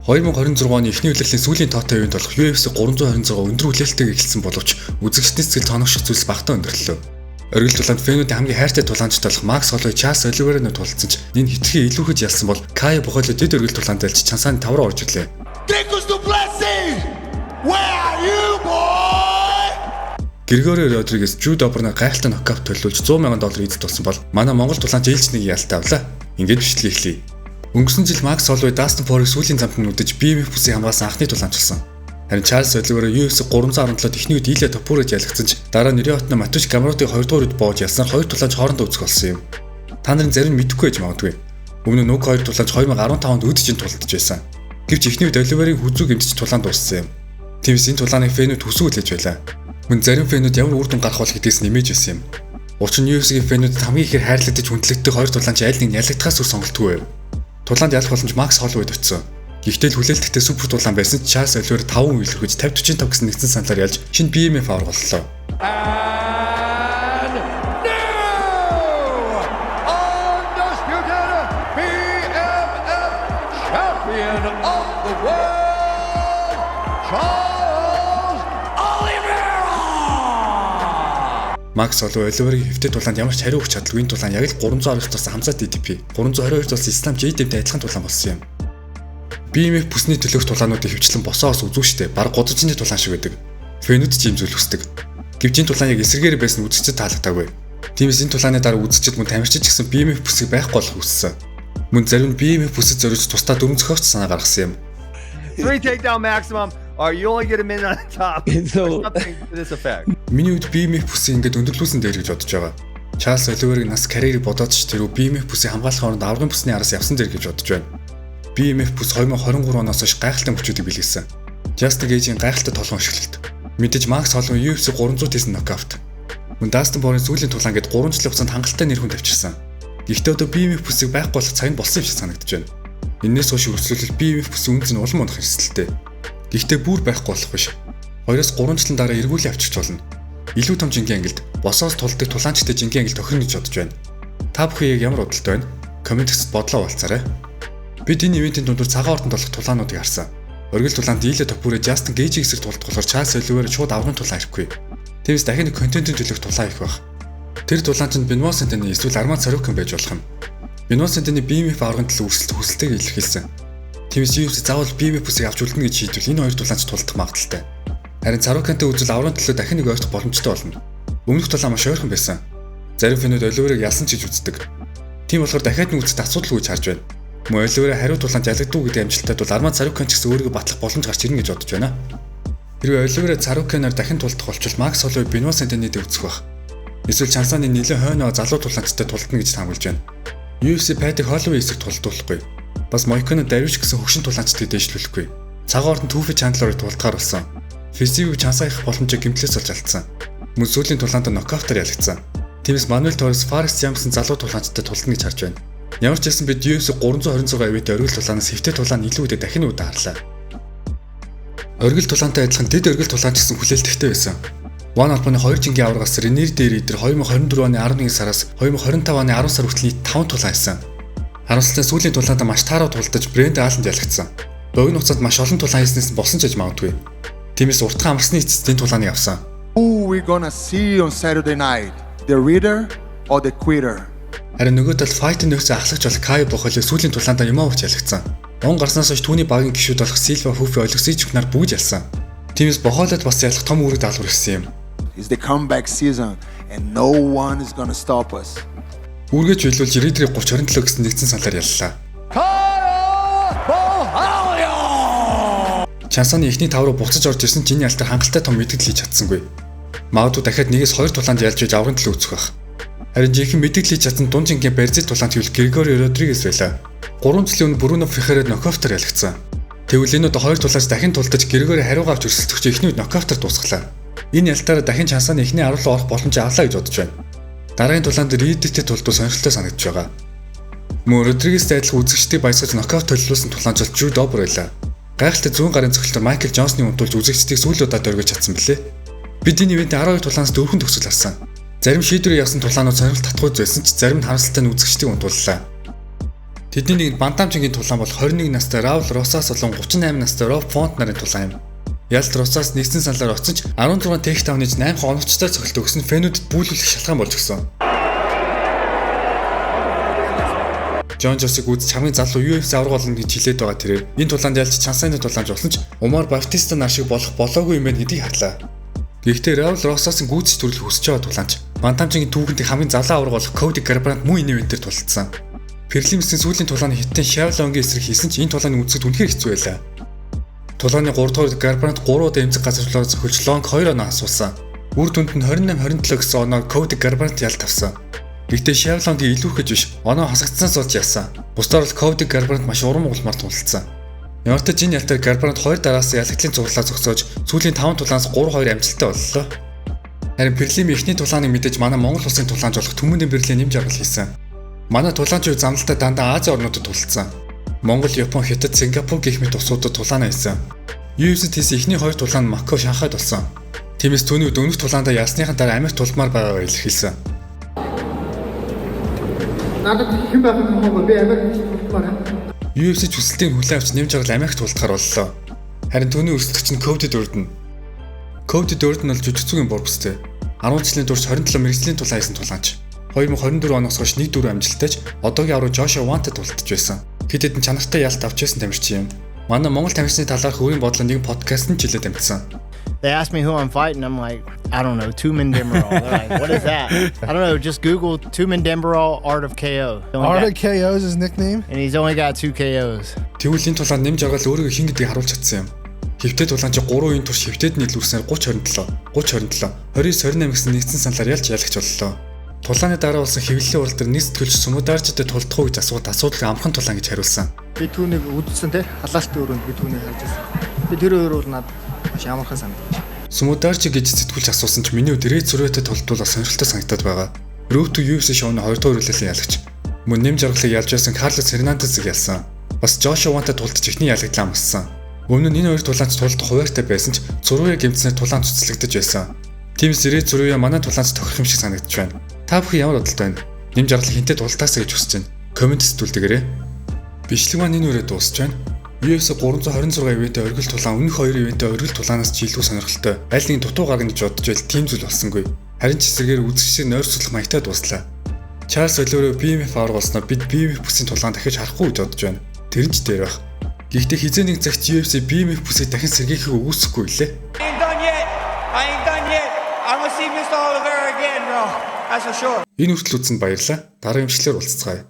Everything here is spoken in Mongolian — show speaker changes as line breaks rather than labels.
2026 оны эхний улирлын сүүлийн тоотой үеинд болох UFC 326 өндөр хүлээлттэйг эхэлсэн боловч үзэгчдийн сэтгэл тоногших зүйлс багтаа өндөрлөө. Оргил тулаанд фэнүүдийн хамгийн хайртай тулаанчтай болох Макс Холлой Чарльз Оливерыг тулцсан ч энэ хитрхи илүү гэж ялсан бол Кай Бухало дэд оргил тулаанд альж чансааны тав руу орж ирлээ. Григорио Родригес Жуд Оберныг гайхалтай нокаут төлөвлөж $100,000 эзэлт болсон бол манай Монгол тулаанч ээлж нэг ялтай авлаа. Ингээд бичлэг эхлэе. Өнгөрсөн жил Макс Холлой Дастин Порийг сүүлийн замд нь үдэж BMF бүсийг хамгаалсан анхны тулаанч болсон. Харин Чарльз Оливер UFC 317 техникүүд дийлэ топурж ялгцсан ч дараа нэрийн хотны Матуш Гамротыг 2 дугаар үед боож ялснаар хоёр тулаанч хоорондоо үзэх болсон юм. Та нарын зарим нь мэдэхгүй байж магадгүй. Өмнө нь уг хоёр тулаанч 2015 онд үдчинд тулдаж байсан. Гэвч эхний үед Оливерийн хүзүүг эмчиж тулаанд дууссан юм. Тиймээс энэ тулааныг фэнүүд хүсүүлж байлаа. Мөн зарим фэнүүд ямар үр дүн гарах бол гэдгээс нэмэж байсан юм. Учир нь UFC-ийн фэнүүдэд хамгийн ихээр хайрлагдаж хүндлэгдэх хоёр тулаанч аль нэг ялагдахаас үр сонголтгүй байв. Тулаанд ялах боломж Макс Холлойд очив. Гэхдээ хүлээлттэй супер тулаан байсан ч Чарльз Оливер 5 үйлрхэж 50-45 гэсэн нэгдсэн саналаар ялж шинэ BMF аваргаллаа. Макс Холлой Оливерийн хэвтэ тулаанд ямар ч хариу өгч чадалгүй энэ тулаан яг л 312 тулсан хамзаа DDP 322 тулсан Ислам JDM-тэй адилхан тулаан болсон юм. BMF бүсний төлөөх тулаануудыг хөвчлэн босоос үзүүштэй баг годожны тулаан шиг байдаг. Фэнүүд ч юм зүйл хүсдэг. Гэвч энэ тулаан яг эсрэгээр байсан үзэгчдэд таалагдаагүй. Тиймээс энэ тулааны дараа үзэгчид мөн тамирчид гэсэн BMF бүсийг байхгүй болох хүссэн. Мөн зарим нь BMF бүсэд зориулж тусдаа дөрөв зохиогч санаа гаргасан юм.
3 takedown maximum. Or you only get a minute on top. So this effect.
Миний үед BMF бүсийг ингээд өндөрлүүлсэн дээр гэж бодож байгаа. Чарльз Оливерийн нас карьерийг бодоод ч тэр BMF бүсийг хамгаалах оронд аврагын бүсний араас явсан дээр гэж бодож байна. BMF бүс 2023 оноос хойш гайхалтай мөчүүдийг бэлгэлсэн. Justin Gage-ийн гайхалтай толгойн ашиглалт. Мэдээж Макс Холлой UFC 300 тэсэн нокаут. Мөн Dustin Poirier сүүлийн тулаан гээд 3 жилийн хугацаанд хангалттай нэр хүн тавьчихсан. Гэхдээ одоо BMF бүсийг байхгүй болох цаг нь болсон юм шиг санагдаж байна. Энээс хойш өрсөлдөл BMF бүсийн үнц нь улам унах эрсдэлтэй. Гэхдээ бүр байхгүй болох биш. 2-3 жилийн дараа эргүүлээ авчирч болно. Илүү том жинхэнэ ангилд босоос тулдаг тулаанчтай жинхэнэ ангил тохирно гэж бодож байна. Та бүхэн яг ямар бодолтой байна? Комментэгт бодлоо болцаарай. Бид энэ ивэнтийн дундуур цагаан ордонд болох тулаануудыг харсан. Оргил тулаанд дийлэ топурэ Justin Gage-ийг эсрэг тулдах болохоор Чарльз Оливер шууд аврагын тулаан ирэхгүй. Тиймээс дахин нэг контентын төлөөх тулаан их байх. Тэр тулаанч нь Benoit Saint-Denis эсвэл Arman Tsarukyan байж болох юм. Benoit Saint-Denis BMF аврагын төлөө өрсөлдөх хүсэлтэйг илэрхийлсэн. Тиймээс UFC заавал BMF бүсийг авч үлдэнэ гэж шийдвэл энэ хоёр тулаанч тулдах магадaltaй. Харин Tsarukyanтай үзэл аврагын төлөө дахин нэг ойртох боломжтой болно. Өмнөх тулаан маш ойрхон байсан. Зарим фэнүүд Оливерыг ялсан ч гэж үздэг. Тийм болохоор дахиад нэг үзэлт асуудалгүй гэж харж байна. Мөн Оливер хариу тулаанд ялагдуу гэдэг амжилттай бол Arman Tsarukyan ч гэсэн өөрийгөө батлах боломж гарч ирнэ гэж бодож байна. Хэрвээ Оливер Tsarukyan-аар дахин тулдах болчвол Макс Холлой Benoit Saint-Denis-тэй үзэх байх. Эсвэл чансааны нэлээд хойноо залуу тулаанчтай тулдана гэж таамаглаж байна. UFC Patrick Holloway эсрэг тулдуулахгүй. Бас Moicano Dariush гэсэн хөгшин тулаанчдыг дэвшлүүлэхгүй. Цагаан ордон Tufi Chandler-ыг тулдгаар болсон. Физикийг чансаа их боломжийг гэмтлээс олж алдсан. Мөн сүүлийн тулаанд нокаутаар ялагдсан. Тиймээс Manuel Torres Fares Jamson залуу тулаанчтай тулдана гэж харж байна. Ямар ч байсан бид UFC 326 ивэт оргил тулаанаас хэвтэ тулаан илүү үдэ дахин удаа харлаа. Оргил тулаантай адилхан дэд оргил тулаанч гэсэн хүлээлттэй байсан. One Alpine 2 жингийн аврагаас Renier дээр идэр 2024 оны 11 сараас 2025 оны 10 сар хүртэл 5 тулаан хийсэн. Харамсалтай сүүлийн тулаанд маш таараа тулдаж Брэнд Алланд ялагдсан. Богино хугацаанд маш олон тулаан хийснээс болсон ч гэж магадгүй. Тиймээс уртхан амарсны эцэст энэ тулааныг авсан.
Who we gonna see on Saturday night? The Reader or the Quitter?
Харин нөгөө тал файтер нөхцөө ахлагч болох Кай Бухало сүүлийн тулаандаа юмаа өгч ялагдсан. Он гарснаас хойш түүний багийн гишүүд болох Silva Hufi Олексийч нар бүгд ялсан. Тиймээс Бухалод бас ялах том үүрэг даалгавар ирсэн юм.
It's the comeback season and no one is gonna stop us.
Үргэж хэлүүлж Reader-ийг 30-27 гэсэн нэгдсэн саналаар яллаа. Чансааны эхний тав руу буцаж орж ирсэн ч энэ ялтар хангалттай том мэдээлэл хийж чадсангүй. Магадгүй дахиад нэгээс хоёр тулаанд ялж иж аврагын төлөө үзэх байх. Харин жинхэнэ мэдээлэл хийж чадсан дунд жинхэнэ Барзит тулаанд хэвэл Григорио Родригес байлаа. 3 жилийн өмнө Бруно Фихеред нокаутаар ялагдсан. Тэгвэл энэ удаа хоёр тулаач дахин тулдаж Григорио хариугаа авч өрсөлдөх эхний үед нокаутаар дуусглаа. Энэ ялтаараа дахин чансааны эхний 10 руу орох боломжийг авлаа гэж бодож байна. Дараагийн тулаанд Reader-тэй тулдуу сонирхолтой санагдаж байгаа. Мөн Родригестэй адилхан үзэгчдийг баясгаж нокаут төлөвлөсөн тулаанч бол Jude Dober байлаа. Гайхалтай зүүн гарын цогцолтор Майкл Джонсны унтуулж үзэгчдийг сүүлийн удаа дөргиж чадсан билээ. Бид энэ ивэнтийн 12 тулаанаас 4 төгсөл харсан. Зарим шийдвэр явсан тулаанууд сонирхол татгуйз байсан ч зарим нь харамсалтай нь үзэгчдийг унтууллаа. Тэдний нэг бантамжингийн тулаан бол 21 настай Раул Росас болон 38 настай Роб Фонт нарын тулаан юм. Ялт Росас нэгсэн саналаар оцсон ч 16 тейктауныг 8 хоногчтой цогцолт өгсөн фэнүүдэд бүүлүүлэх шалтгаан болж өгсөн. Джон Жосиг үзэж хамгийн залуу UFC авраг болно гэж хэлээд байгаа тэрээр энэ тулаанд ялж Чансайны тулаанч болсон ч Умар Баптиста нар шиг болох болоогүй юм байна гэдгийг харлаа. Гэхдээ Раул Росасын гүйцэж төрөл хүсэж байгаа тулаанч бантамжингийн түүхэнд хамгийн залуу авраг болох Коди Гарбрант мөн энэ ивентээр тулцсан. Перлимсийн сүүлийн тулааны хиттэн Шавлонгийн эсрэг хийсэн ч энэ тулааны үзэсгэлэнт үнэхээр хэцүү байлаа. Тулааны 3 дугаар Гарбрант 3 удаа эмзэг газарлаар зохиолж Лонг 2 оноо асуусан. Үр дүнд нь 28-27 гэсэн оноо Коди Гарбрант ялт авсан. Гэхдээ Шавлонгийн илүү их гэж биш оноо хасагдсанаас болж яасан. Бусдаар бол Коди Гарбрант маш уран угалмаар тулцсан. Ямар ч энэ ялтаар Гарбрант 2 дараас ялагдлын зурлаа зогсоож сүүлийн 5 тулаанаас 3-2 амжилттай боллоо. Харин Перлимийн эхний тулааныг мэдээж манай Монгол улсын тулаанч болох Түмэн Дэмбэрлээ нэмж аргал хийсэн. Манай тулаанчид замдалтаа дандаа Азийн орнуудад тулцсан. Монгол, Япон, Хятад, Сингапур гэх мэт улсуудад тулаанаа хийсэн. UFC-д хийсэн эхний 2 тулаан нь Макао, Шанхайд болсон. Тиймээс түүний өмнөх тулаандаа ялсныхан дараа Америк тулмаар байгаагаа илэрхийлсэн.
Надад хэн байх юм бэ? Би Америк тулмаар.
UFC хүсэлтийн хүлээн авч нэмж аргал Америк тулдахаар боллоо. Харин түүний өрсөлдөгч нь Коди Дордон. Коди Дордон бол жүжигцүүгийн борбстэй. 10 жилийн турш 27 мэргэжлийн тулаан хийсэн тулаанч. 2024 оноос хойш 1-4 амжилттайж одоогийн авраг Жошуа Вантад тулдаж байсан. Хэд хэдэн чанартай ялт авч байсан тамирчин юм. Манай Монгол тамирчны талаарх өөрийн бодлоо нэг подкаст нь жилээ тамирсан.
They asked me who I'm fighting. I'm like, I don't know, Tumen Demirel. They're like, what is that? I don't know, just Google Tumen Demirel Art of KO.
Art of KO is his nickname?
And he's only got 2 KOs.
Тэгвэл энэ тулаанд нэмж аргал өөрийгөө хин гэдгийг харуулж чадсан юм. Хэвтээ тулаанч 3 үеийн турш хэвтээд нийлүүлснээр 30-27, 29-28 гэсэн нэгдсэн саналаар ялж ялагч боллоо. Тулааны дараа болсон хэвлэлийн урал дээр нийт сэтгэлч Сумударжидэд тулдах уу гэж асуухад асуудал амхан тулаан гэж хариулсан.
Би түүнийг үдсэн те халаалтын өрөөнд би түүнийг харж байсан. Би тэр өөр бол надад маш амархан санагдаж.
Сумударжи гэж сэтгүүлч асуусан ч миний өдрөө зүрхтэй тулдвал сонирхолтой санагдаад байгаа. Road to UFC шоуны 2 дахь үргэлжлэлийн ялагч. Мөн нэмж аргалыг ялж байсан Карлос Хернандесыг ялсан. Бас Жошуа Вантад тулдаж ихний ялагдлаа амссан. Өмнө нь энэ хоёр тулаанч тулдах хуваартай байсан ч зурваа гэмтснээр тулаан цуцлагдаж байсан. Тиймээс ирээд зурваа манай тулаанч тохирох юм шиг санагдаж байна. Та бүхэн ямар бодолтой байна? Нэмж аргалыг хинтээ тултаасаа гэж хүсэж байна. Комент сэтгүүлдэгээрэй. Бичлэг маань энэ үрээ дуусч байна. UFC 326 ивэнтээ оргил тулаан өмнөх 2 ивэнтээ оргил тулаанаас ч илүү сонирхолтой. Аль нэг дутуу гарна гэж бодож байл тийм зүйл болсонгүй. Харин ч эсрэгээр үзэгчдийн нойрсуулах маягтай дуслаа. Чарльз Оливеро BMF авраг болсноо бид BMF бүсийн тулаан дахиж харахгүй гэж бодож байна. Тэр нь ч дээр байх. Гэхдээ хизээ нэг цагт UFC BMF бүсийг дахин сэргийхийг үгүйсэхгүй лээ.
I ain't done yet. I'm gonna see Mr. Oliveira again, bro. That's for sure.
Энэ хүртэл үзсэнд баярлалаа. Дараагийн бичлэгээр уулзцгаая.